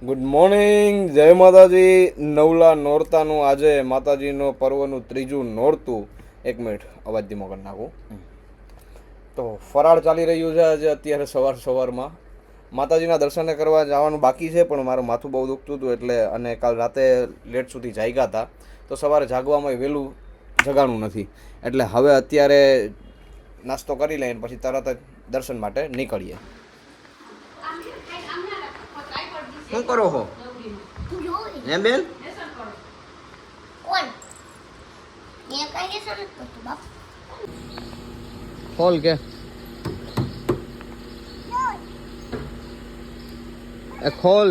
Good morning, જય માતાજી. નવલા નોરતાનું આજે માતાજીનો પર્વનું ત્રીજું નોરતું. 1 મિનિટ અવાજ ધીમો કરી નાખું. તો ફરાળ ચાલી રહ્યું છે આજે અત્યારે સવારમાં. માતાજીના દર્શને કરવા જવાનું બાકી છે, પણ મારું માથું બહુ દુખતું હતું એટલે, અને કાલ રાતે લેટ સુધી જાગ્યા હતા, તો સવારે જાગવામાં વહેલું જગાણું નથી, એટલે હવે અત્યારે નાસ્તો કરી લઈને પછી તરત જ દર્શન માટે નીકળીએ. શું કરો છો હે બેન? ખોલ કે ખોલ.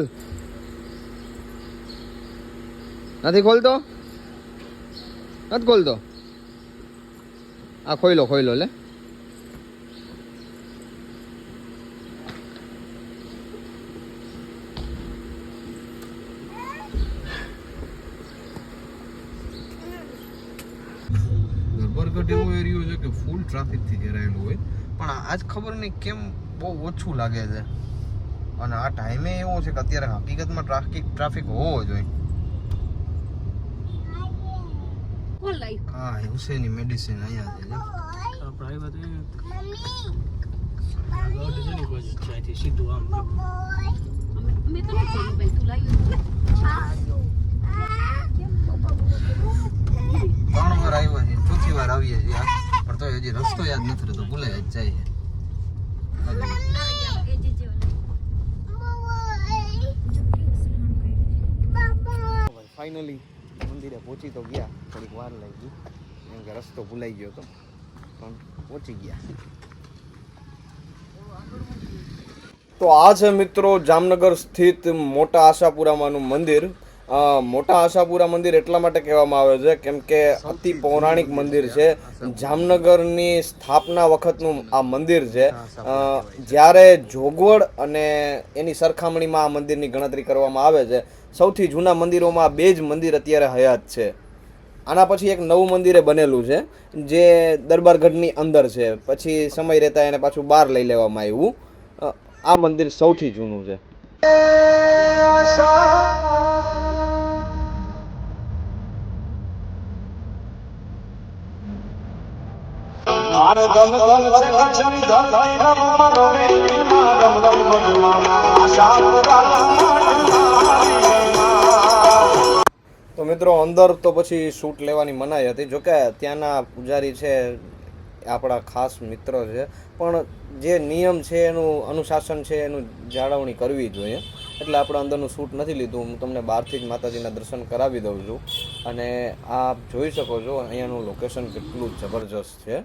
નથી ખોલતો? નથી ખોલતો? આ ખોઈલો લે. બરગઢ એવો એરિયો છે કે ફૂલ ટ્રાફિકથી ઘેરાયેલો હોય, પણ આજ ખબર નહીં કેમ બહુ ઓછું લાગે છે. અને આ ટાઈમે એવો છે કે અત્યારે હકીકતમાં ટ્રાફિક હોવો જોઈએ. હા, હુસેની મેડિસિન અહીંયા છે. ત્રણ વાર આવ્યા છે, ચોથી વાર આવીએ છીએ, પણ તો હજી રસ્તો યાદ નથી રહેતો, ભૂલાઈ જ જાય છે. ફાઇનલી મંદિરે પહોંચી તો ગયા, થોડીક વાર લાગી કેમ કે રસ્તો ભૂલાઈ ગયો હતો, પણ પહોંચી ગયા. તો આ છે મિત્રો જામનગર સ્થિત મોટા આશાપુરામાંનું મંદિર. મોટા આશાપુરા મંદિર એટલા માટે કહેવામાં આવે છે કેમ કે અતિ પૌરાણિક મંદિર છે. જામનગરની સ્થાપના વખતનું આ મંદિર છે. જ્યારે જોગવડ અને એની સરખામણીમાં આ મંદિરની ગણતરી કરવામાં આવે છે. સૌથી જૂના મંદિરોમાં 2 જ મંદિર અત્યારે હયાત છે. આના પછી એક નવું મંદિરે બનેલું છે જે દરબારગઢની અંદર છે, પછી સમય રહેતા એને પાછું બહાર લઈ લેવામાં આવ્યું. આ મંદિર સૌથી જૂનું છે. તો મિત્રો અંદર તો પછી શૂટ લેવાની મનાઈ હતી, જોકે ત્યાંના પૂજારી છે આપણા ખાસ મિત્ર છે, પણ જે નિયમ છે એનું અનુશાસન છે એનું જાળવણી કરવી જોઈએ, એટલે આપણે અંદરનું શૂટ નથી લીધું. હું તમને બહારથી જ માતાજીના દર્શન કરાવી દઉં છું, અને આપ જોઈ શકો છો અહીંયાનું લોકેશન કેટલું જબરજસ્ત છે.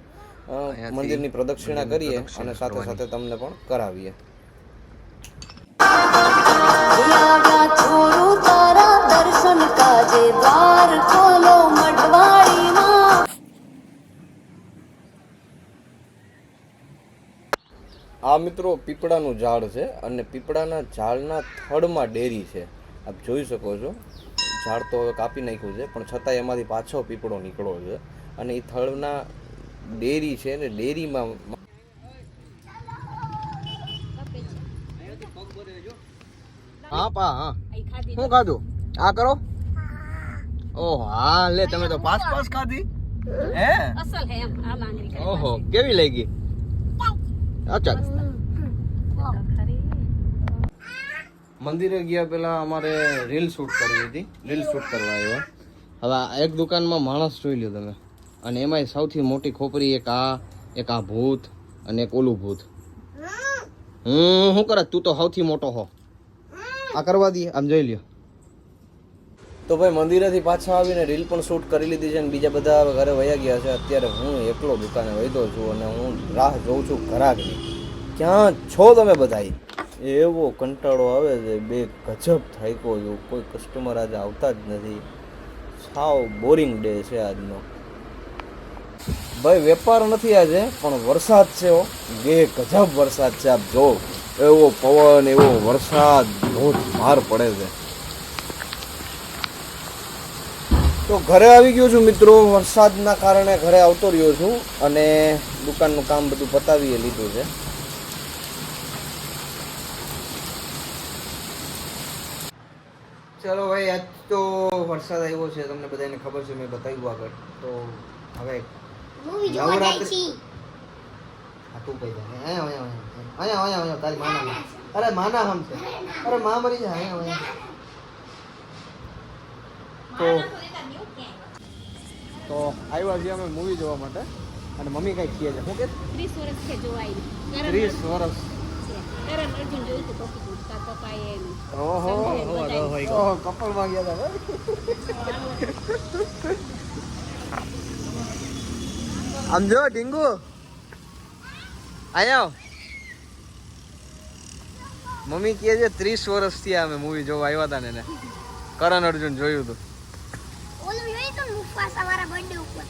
મંદિરની પ્રદક્ષિણા કરીએ અને સાથે સાથે તમને પણ કરાવીએ. આ મિત્રો પીપળાનું ઝાડ છે, અને પીપળાના ઝાડના થડમાં ડેરી છે. આપ જોઈ શકો છો, ઝાડ તો હવે કાપી નાખ્યું છે, પણ છતાંય એમાંથી પાછો પીપળો નીકળ્યો છે, અને એ થડના ડેરી છે ને ડેરીમાં હા શું ખાધું? આ કરો. ઓહો હા, લે તમે તો પાસ ખાધી હે? અસલ હે એમ આ માંગરી કરી. ઓહો, કેવી લાગી? અચ્છા. મંદિરે ગયા પેલા અમારે રીલ શૂટ કરવી હતી, રીલ શૂટ કરવા આવ્યા. હવે એક દુકાનમાં માણસ જોઈ લ્યો તમે, અને એમાંય સૌથી મોટી ખોપરી એક આ ભૂત અને એક ઓલું ભૂત. શું કરે તું? તો સૌથી મોટો હો. આ કરવા દઈએ, આમ જોઈ લ્યો. તો ભાઈ મંદિરેથી પાછા આવીને રીલ પણ શૂટ કરી લીધી છે, અને બીજા બધા ઘરે વયા ગયા છે. અત્યારે હું એકલો દુકાને વૈધો છું, અને હું રાહ જોઉં છું ઘરાકની. ક્યાં છો તમે બધાય? એવો કંટાળો આવે છે, બે ગજબ થાક્યો છું. કોઈ કસ્ટમર આજે આવતા જ નથી. સાવ બોરિંગ ડે છે આજનો. ભાઈ વેપાર નથી આજે, પણ વરસાદ છે, બે ગજબ વરસાદ છે. આપ જો, એવો પવન, એવો વરસાદ ધોધમાર પડે છે. તો ઘરે આવી ગયો છું મિત્રો, વરસાદના કારણે ઘરે આવતો રહ્યો છું, અને દુકાનનું કામ બધું પતાવી લીધું છે. ચલો ભાઈ, આજ તો વરસાદ આવ્યો છે, તમને બધાને ખબર છે, મેં બતાવ્યું આગળ. તો હવે મૂવી જોવા જાય છે. આ તું કઈ જાય અહીંયા તારી માના. અરે માના હમ છે. અરે માં મરી જાય અહીંયા. તો આવ્યા છીએ અમે મૂવી જોવા માટે અને મમ્મી કઈ કહે છે. શું કે 30 વર્ષ છે જોવાય. 30 વર્ષ. કરણ અર્જુન જોયું હતું પપ્પુ પપ્પાએ એનું. ઓહો કપલ માં ગયા હતા. આમ જો ઢીંગુ આયા. મમ્મી કહે છે 30 વર્ષ થયા અમે મૂવી જોવા આવ્યા હતા ને એને કરણ અર્જુન જોયું હતું. ઓલું જોયું તો મુફાસા મારા બર્થડે ઉપર.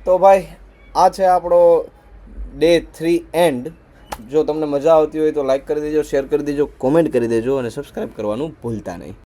તો ભાઈ આ છે આપણો ડે 3 એન્ડ. જો તમને મજા આવતી હોય તો લાઈક કરી દેજો, શેર કરી દેજો, કોમેન્ટ કરી દેજો અને સબસ્ક્રાઈબ કરવાનું ભૂલતા નહીં.